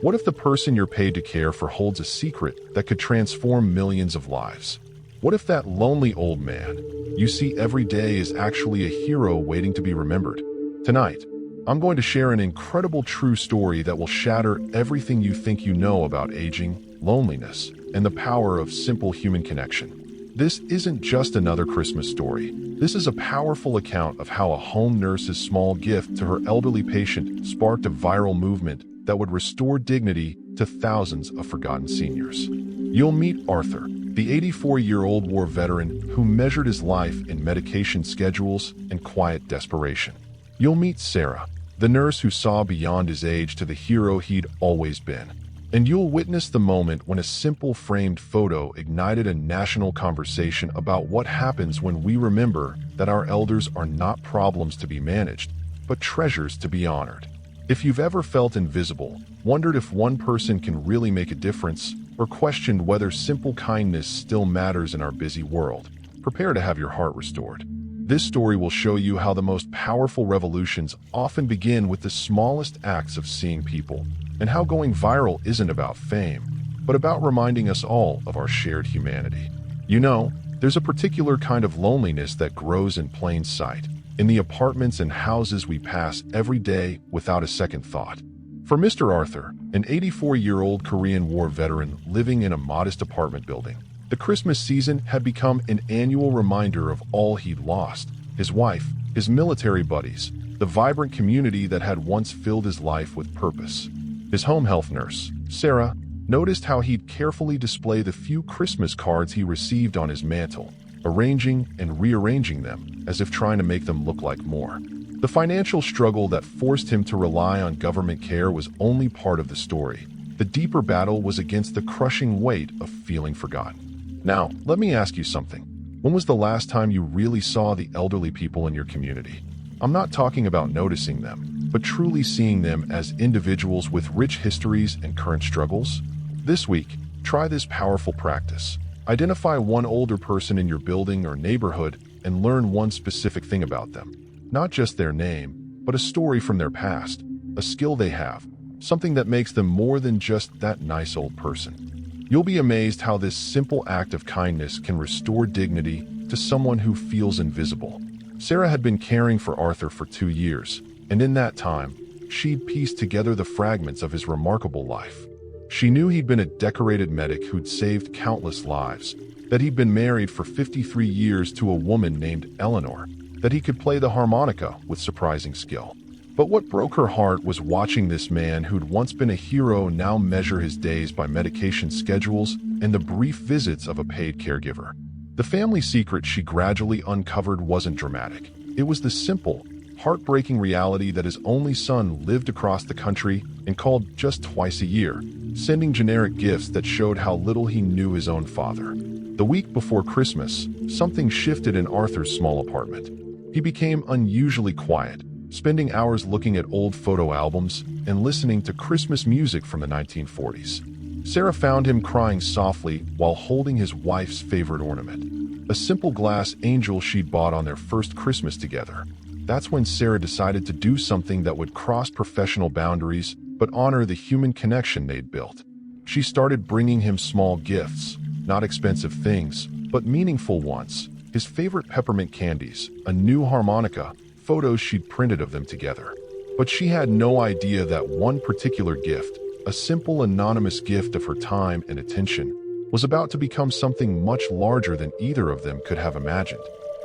What if the person you're paid to care for holds a secret that could transform millions of lives? What if that lonely old man you see every day is actually a hero waiting to be remembered? Tonight, I'm going to share an incredible true story that will shatter everything you think you know about aging, loneliness, and the power of simple human connection. This isn't just another Christmas story. This is a powerful account of how a home nurse's small gift to her elderly patient sparked a viral movement that would restore dignity to thousands of forgotten seniors. You'll meet Arthur, the 84-year-old war veteran who measured his life in medication schedules and quiet desperation. You'll meet Sarah, the nurse who saw beyond his age to the hero he'd always been. And you'll witness the moment when a simple framed photo ignited a national conversation about what happens when we remember that our elders are not problems to be managed, but treasures to be honored. If you've ever felt invisible, wondered if one person can really make a difference, or questioned whether simple kindness still matters in our busy world, prepare to have your heart restored. This story will show you how the most powerful revolutions often begin with the smallest acts of seeing people, and how going viral isn't about fame, but about reminding us all of our shared humanity. You know, there's a particular kind of loneliness that grows in plain sight, in the apartments and houses we pass every day without a second thought. For Mr. Arthur, an 84-year-old Korean War veteran living in a modest apartment building, the Christmas season had become an annual reminder of all he'd lost: his wife, his military buddies, the vibrant community that had once filled his life with purpose. His home health nurse, Sarah, noticed how he'd carefully display the few Christmas cards he received on his mantle, arranging and rearranging them as if trying to make them look like more. The financial struggle that forced him to rely on government care was only part of the story. The deeper battle was against the crushing weight of feeling forgotten. Now, let me ask you something. When was the last time you really saw the elderly people in your community? I'm not talking about noticing them, but truly seeing them as individuals with rich histories and current struggles. This week, try this powerful practice. Identify one older person in your building or neighborhood and learn one specific thing about them. Not just their name, but a story from their past, a skill they have, something that makes them more than just that nice old person. You'll be amazed how this simple act of kindness can restore dignity to someone who feels invisible. Sarah had been caring for Arthur for 2 years, and in that time, she'd pieced together the fragments of his remarkable life. She knew he'd been a decorated medic who'd saved countless lives, that he'd been married for 53 years to a woman named Eleanor, that he could play the harmonica with surprising skill. But what broke her heart was watching this man who'd once been a hero now measure his days by medication schedules and the brief visits of a paid caregiver. The family secret she gradually uncovered wasn't dramatic. It was the simple, heartbreaking reality that his only son lived across the country and called just twice a year, sending generic gifts that showed how little he knew his own father. The week before Christmas, something shifted in Arthur's small apartment. He became unusually quiet, spending hours looking at old photo albums and listening to Christmas music from the 1940s. Sarah found him crying softly while holding his wife's favorite ornament, a simple glass angel she'd bought on their first Christmas together. That's when Sarah decided to do something that would cross professional boundaries but honor the human connection they'd built. She started bringing him small gifts, not expensive things, but meaningful ones: his favorite peppermint candies, a new harmonica, photos she'd printed of them together. But she had no idea that one particular gift, a simple anonymous gift of her time and attention, was about to become something much larger than either of them could have imagined.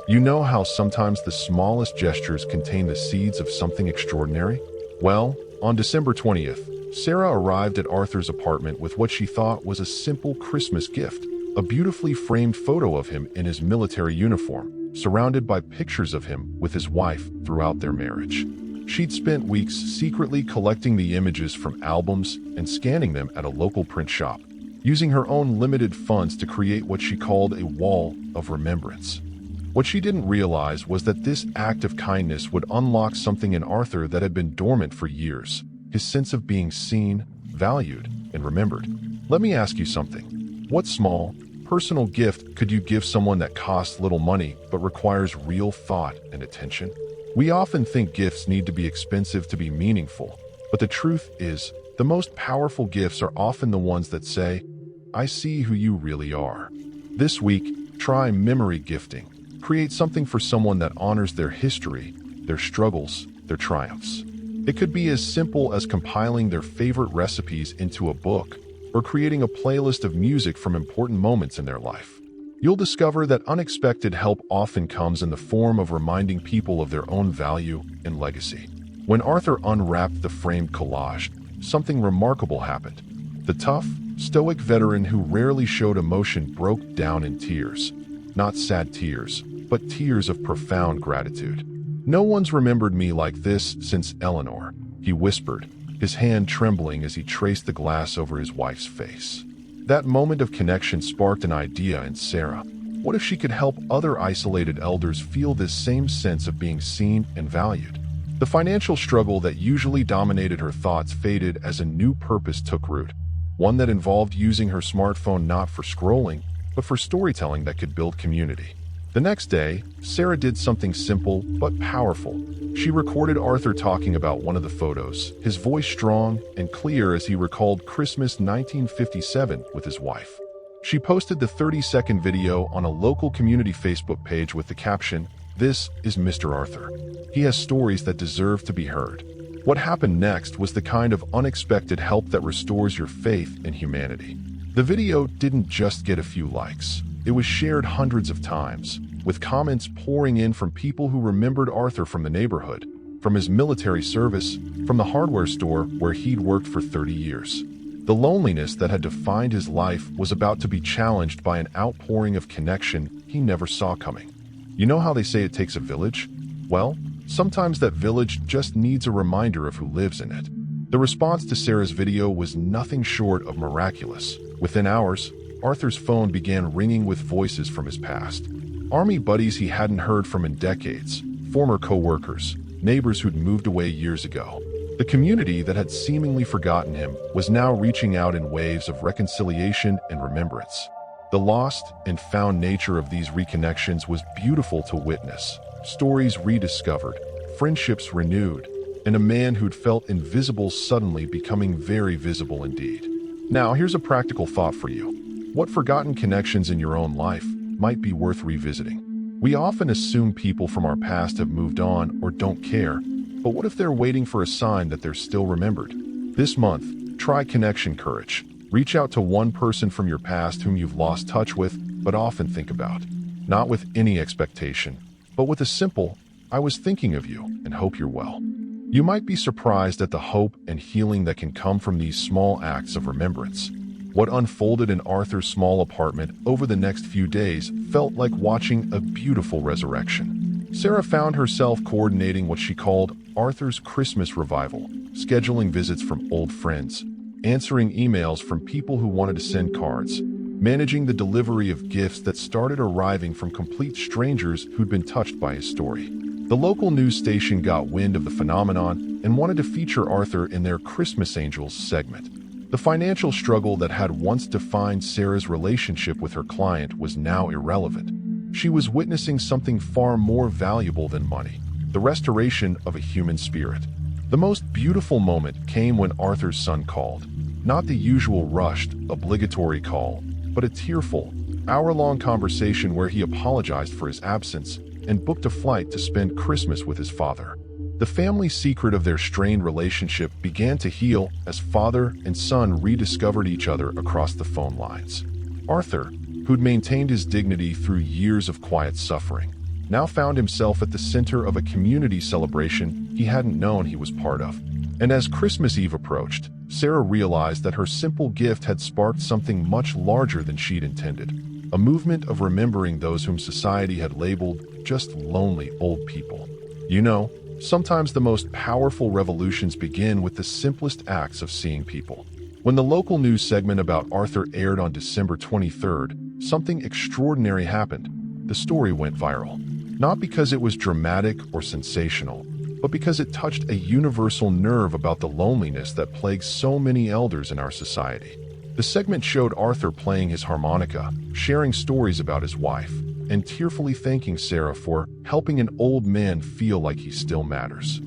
You know how sometimes the smallest gestures contain the seeds of something extraordinary? Well, on December 20th, Sarah arrived at Arthur's apartment with what she thought was a simple Christmas gift, a beautifully framed photo of him in his military uniform, surrounded by pictures of him with his wife throughout their marriage. She'd spent weeks secretly collecting the images from albums and scanning them at a local print shop, using her own limited funds to create what she called a wall of remembrance. What she didn't realize was that this act of kindness would unlock something in Arthur that had been dormant for years: his sense of being seen, valued, and remembered. Let me ask you something. What small, personal gift could you give someone that costs little money but requires real thought and attention? We often think gifts need to be expensive to be meaningful, but the truth is, The most powerful gifts are often the ones that say, "I see who you really are." This week, try memory gifting. Create something for someone that honors their history, their struggles, their triumphs. It could be as simple as compiling their favorite recipes into a book, or creating a playlist of music from important moments in their life. You'll discover that unexpected help often comes in the form of reminding people of their own value and legacy. When Arthur unwrapped the framed collage, something remarkable happened. The tough, stoic veteran who rarely showed emotion broke down in tears. Not sad tears, but tears of profound gratitude. "No one's remembered me like this since Eleanor," he whispered, his hand trembling as he traced the glass over his wife's face. That moment of connection sparked an idea in Sarah. What if she could help other isolated elders feel this same sense of being seen and valued? The financial struggle that usually dominated her thoughts faded as a new purpose took root, one that involved using her smartphone not for scrolling, but for storytelling that could build community. The next day, Sarah did something simple but powerful. She recorded Arthur talking about one of the photos, his voice strong and clear as he recalled Christmas 1957 with his wife. She posted the 30-second video on a local community Facebook page with the caption, "This is Mr. Arthur. He has stories that deserve to be heard." What happened next was the kind of unexpected help that restores your faith in humanity. The video didn't just get a few likes. It was shared hundreds of times, with comments pouring in from people who remembered Arthur from the neighborhood, from his military service, from the hardware store where he'd worked for 30 years. The loneliness that had defined his life was about to be challenged by an outpouring of connection he never saw coming. You know how they say it takes a village? Well, sometimes that village just needs a reminder of who lives in it. The response to Sarah's video was nothing short of miraculous. Within hours, Arthur's phone began ringing with voices from his past. Army buddies he hadn't heard from in decades, former co-workers, neighbors who'd moved away years ago. The community that had seemingly forgotten him was now reaching out in waves of reconciliation and remembrance. The lost and found nature of these reconnections was beautiful to witness. Stories rediscovered, friendships renewed, and a man who'd felt invisible suddenly becoming very visible indeed. Now, here's a practical thought for you. What forgotten connections in your own life might be worth revisiting? We often assume people from our past have moved on or don't care, but what if they're waiting for a sign that they're still remembered? This month, try connection courage. Reach out to one person from your past whom you've lost touch with but often think about. Not with any expectation, but with a simple, "I was thinking of you and hope you're well." You might be surprised at the hope and healing that can come from these small acts of remembrance. What unfolded in Arthur's small apartment over the next few days felt like watching a beautiful resurrection. Sarah found herself coordinating what she called Arthur's Christmas revival, scheduling visits from old friends, answering emails from people who wanted to send cards, managing the delivery of gifts that started arriving from complete strangers who'd been touched by his story. The local news station got wind of the phenomenon and wanted to feature Arthur in their Christmas Angels segment. The financial struggle that had once defined Sarah's relationship with her client was now irrelevant. She was witnessing something far more valuable than money, the restoration of a human spirit. The most beautiful moment came when Arthur's son called. Not the usual rushed, obligatory call, but a tearful, hour-long conversation where he apologized for his absence and booked a flight to spend Christmas with his father. The family secret of their strained relationship began to heal as father and son rediscovered each other across the phone lines. Arthur, who'd maintained his dignity through years of quiet suffering, now found himself at the center of a community celebration he hadn't known he was part of. And as Christmas Eve approached, Sarah realized that her simple gift had sparked something much larger than she'd intended. A movement of remembering those whom society had labeled just lonely old people. You know, sometimes the most powerful revolutions begin with the simplest acts of seeing people. When the local news segment about Arthur aired on December 23rd, something extraordinary happened. The story went viral. Not because it was dramatic or sensational, but because it touched a universal nerve about the loneliness that plagues so many elders in our society. The segment showed Arthur playing his harmonica, sharing stories about his wife, and tearfully thanking Sarah for helping an old man feel like he still matters.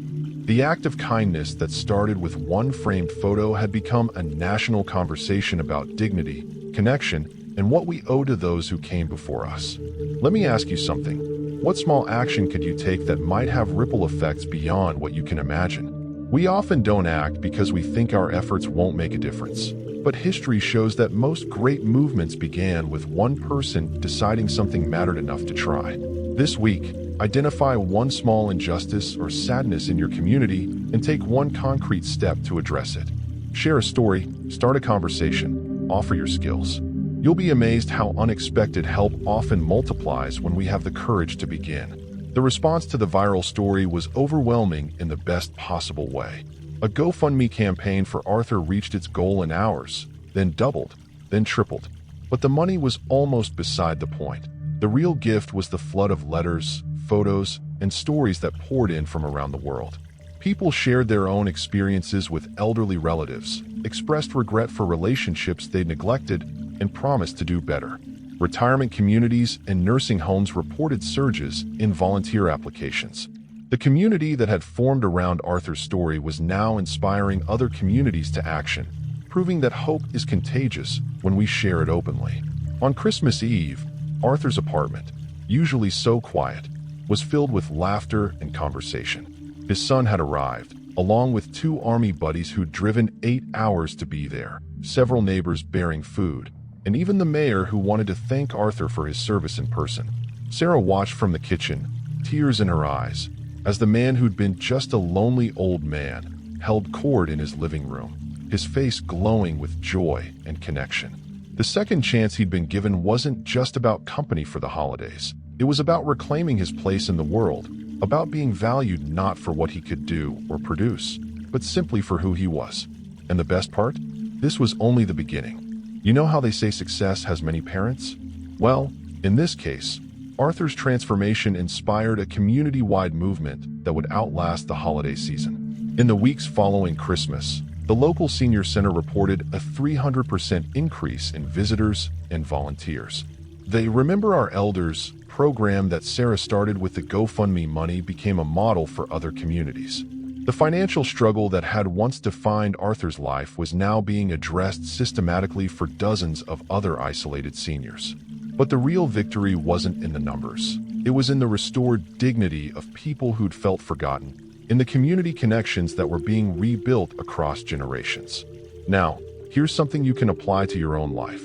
The act of kindness that started with one framed photo had become a national conversation about dignity, connection, and what we owe to those who came before us. Let me ask you something. What small action could you take that might have ripple effects beyond what you can imagine? We often don't act because we think our efforts won't make a difference. But history shows that most great movements began with one person deciding something mattered enough to try. This week, identify one small injustice or sadness in your community and take one concrete step to address it. Share a story, start a conversation, offer your skills. You'll be amazed how unexpected help often multiplies when we have the courage to begin. The response to the viral story was overwhelming in the best possible way. A GoFundMe campaign for Arthur reached its goal in hours, then doubled, then tripled. But the money was almost beside the point. The real gift was the flood of letters, photos, and stories that poured in from around the world. People shared their own experiences with elderly relatives, expressed regret for relationships they'd neglected, and promised to do better. Retirement communities and nursing homes reported surges in volunteer applications. The community that had formed around Arthur's story was now inspiring other communities to action, proving that hope is contagious when we share it openly. On Christmas Eve, Arthur's apartment, usually so quiet, was filled with laughter and conversation. His son had arrived, along with 2 army buddies who'd driven 8 hours to be there, several neighbors bearing food, and even the mayor who wanted to thank Arthur for his service in person. Sarah watched from the kitchen, tears in her eyes, as the man who'd been just a lonely old man held court in his living room, his face glowing with joy and connection. The second chance he'd been given wasn't just about company for the holidays. It was about reclaiming his place in the world, about being valued not for what he could do or produce, but simply for who he was. And the best part? This was only the beginning. You know how they say success has many parents? Well, in this case, Arthur's transformation inspired a community-wide movement that would outlast the holiday season. In the weeks following Christmas, the local senior center reported a 300% increase in visitors and volunteers. The Remember Our Elders program that Sarah started with the GoFundMe money became a model for other communities. The financial struggle that had once defined Arthur's life was now being addressed systematically for dozens of other isolated seniors. But the real victory wasn't in the numbers. It was in the restored dignity of people who'd felt forgotten, in the community connections that were being rebuilt across generations. Now, here's something you can apply to your own life.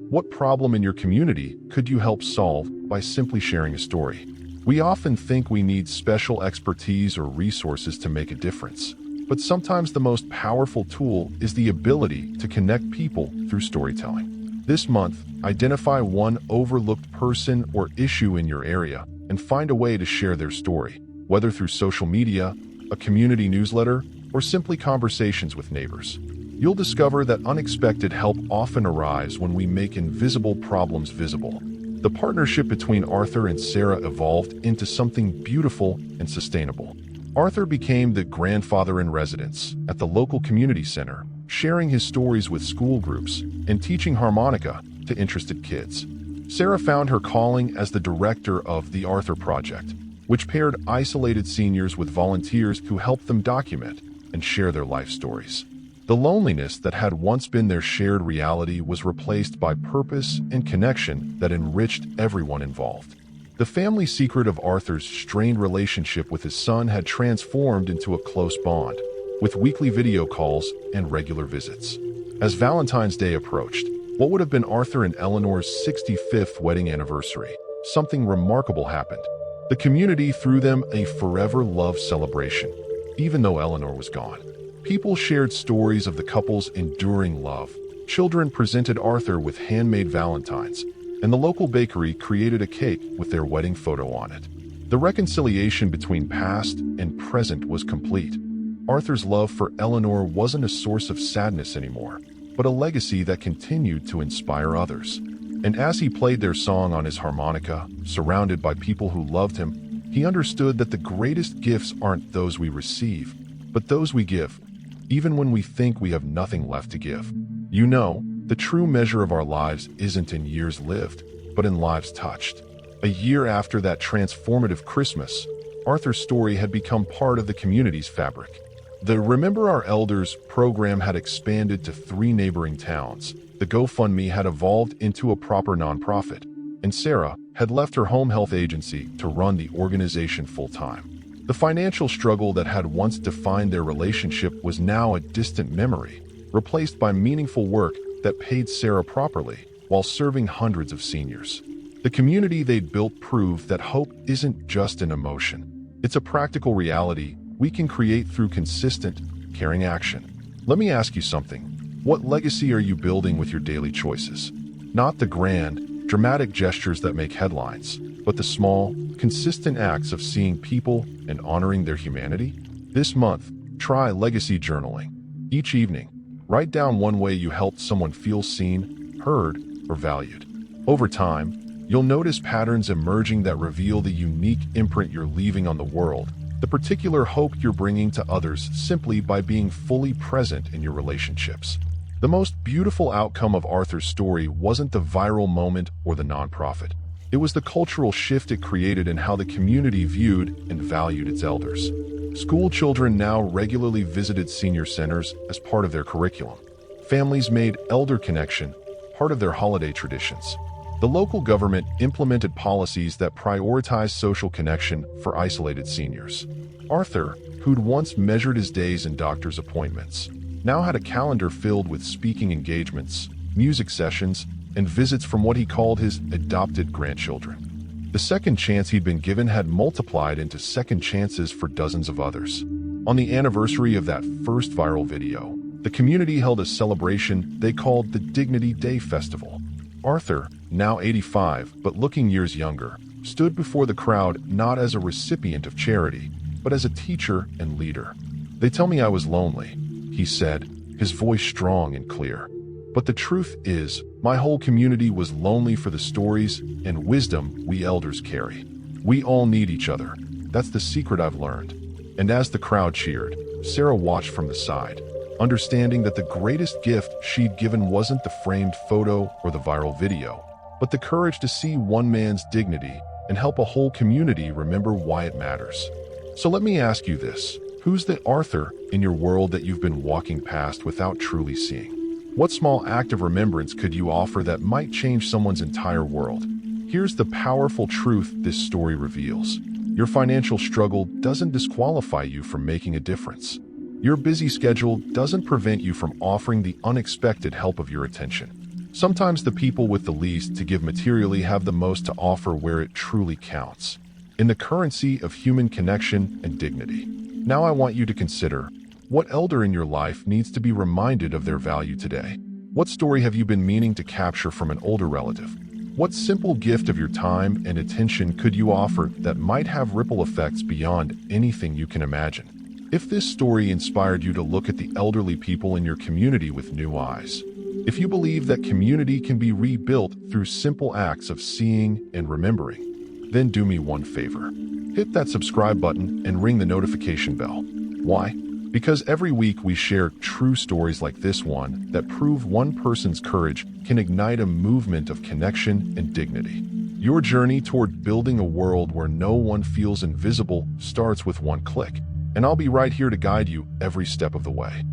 What problem in your community could you help solve by simply sharing a story? We often think we need special expertise or resources to make a difference, but sometimes the most powerful tool is the ability to connect people through storytelling. This month, identify one overlooked person or issue in your area and find a way to share their story, whether through social media, a community newsletter, or simply conversations with neighbors. You'll discover that unexpected help often arrives when we make invisible problems visible. The partnership between Arthur and Sarah evolved into something beautiful and sustainable. Arthur became the grandfather in residence at the local community center, sharing his stories with school groups and teaching harmonica to interested kids. Sarah found her calling as the director of the Arthur Project, which paired isolated seniors with volunteers who helped them document and share their life stories. The loneliness that had once been their shared reality was replaced by purpose and connection that enriched everyone involved. The family secret of Arthur's strained relationship with his son had transformed into a close bond, with weekly video calls and regular visits. As Valentine's Day approached, what would have been Arthur and Eleanor's 65th wedding anniversary, something remarkable happened. The community threw them a forever love celebration, even though Eleanor was gone. People shared stories of the couple's enduring love. Children presented Arthur with handmade valentines, and the local bakery created a cake with their wedding photo on it. The reconciliation between past and present was complete. Arthur's love for Eleanor wasn't a source of sadness anymore, but a legacy that continued to inspire others. And as he played their song on his harmonica, surrounded by people who loved him, he understood that the greatest gifts aren't those we receive, but those we give, even when we think we have nothing left to give. You know, the true measure of our lives isn't in years lived, but in lives touched. A year after that transformative Christmas, Arthur's story had become part of the community's fabric. The Remember Our Elders program had expanded to 3 neighboring towns. The GoFundMe had evolved into a proper nonprofit, and Sarah had left her home health agency to run the organization full-time. The financial struggle that had once defined their relationship was now a distant memory, replaced by meaningful work that paid Sarah properly while serving hundreds of seniors. The community they'd built proved that hope isn't just an emotion. It's a practical reality we can create through consistent, caring action. Let me ask you something. What legacy are you building with your daily choices? Not the grand, dramatic gestures that make headlines, but the small, consistent acts of seeing people and honoring their humanity? This month, try legacy journaling. Each evening, write down one way you helped someone feel seen, heard, or valued. Over time, you'll notice patterns emerging that reveal the unique imprint you're leaving on the world, the particular hope you're bringing to others simply by being fully present in your relationships. The most beautiful outcome of Arthur's story wasn't the viral moment or the nonprofit. It was the cultural shift it created in how the community viewed and valued its elders. School children now regularly visited senior centers as part of their curriculum. Families made elder connection part of their holiday traditions. The local government implemented policies that prioritized social connection for isolated seniors. Arthur, who'd once measured his days in doctor's appointments, now had a calendar filled with speaking engagements, music sessions, and visits from what he called his adopted grandchildren. The second chance he'd been given had multiplied into second chances for dozens of others. On the anniversary of that first viral video, the community held a celebration they called the Dignity Day Festival. Arthur, now 85 but looking years younger, stood before the crowd not as a recipient of charity, but as a teacher and leader. "They tell me I was lonely," he said, his voice strong and clear. "But the truth is, my whole community was lonely for the stories and wisdom we elders carry. We all need each other. That's the secret I've learned." And as the crowd cheered, Sarah watched from the side, understanding that the greatest gift she'd given wasn't the framed photo or the viral video, but the courage to see one man's dignity and help a whole community remember why it matters. So let me ask you this. Who's the Arthur in your world that you've been walking past without truly seeing? What small act of remembrance could you offer that might change someone's entire world? Here's the powerful truth this story reveals. Your financial struggle doesn't disqualify you from making a difference. Your busy schedule doesn't prevent you from offering the unexpected help of your attention. Sometimes the people with the least to give materially have the most to offer where it truly counts, in the currency of human connection and dignity. Now I want you to consider, what elder in your life needs to be reminded of their value today? What story have you been meaning to capture from an older relative? What simple gift of your time and attention could you offer that might have ripple effects beyond anything you can imagine? If this story inspired you to look at the elderly people in your community with new eyes, if you believe that community can be rebuilt through simple acts of seeing and remembering, then do me one favor. Hit that subscribe button and ring the notification bell. Why? Because every week we share true stories like this one that prove one person's courage can ignite a movement of connection and dignity. Your journey toward building a world where no one feels invisible starts with one click, and I'll be right here to guide you every step of the way.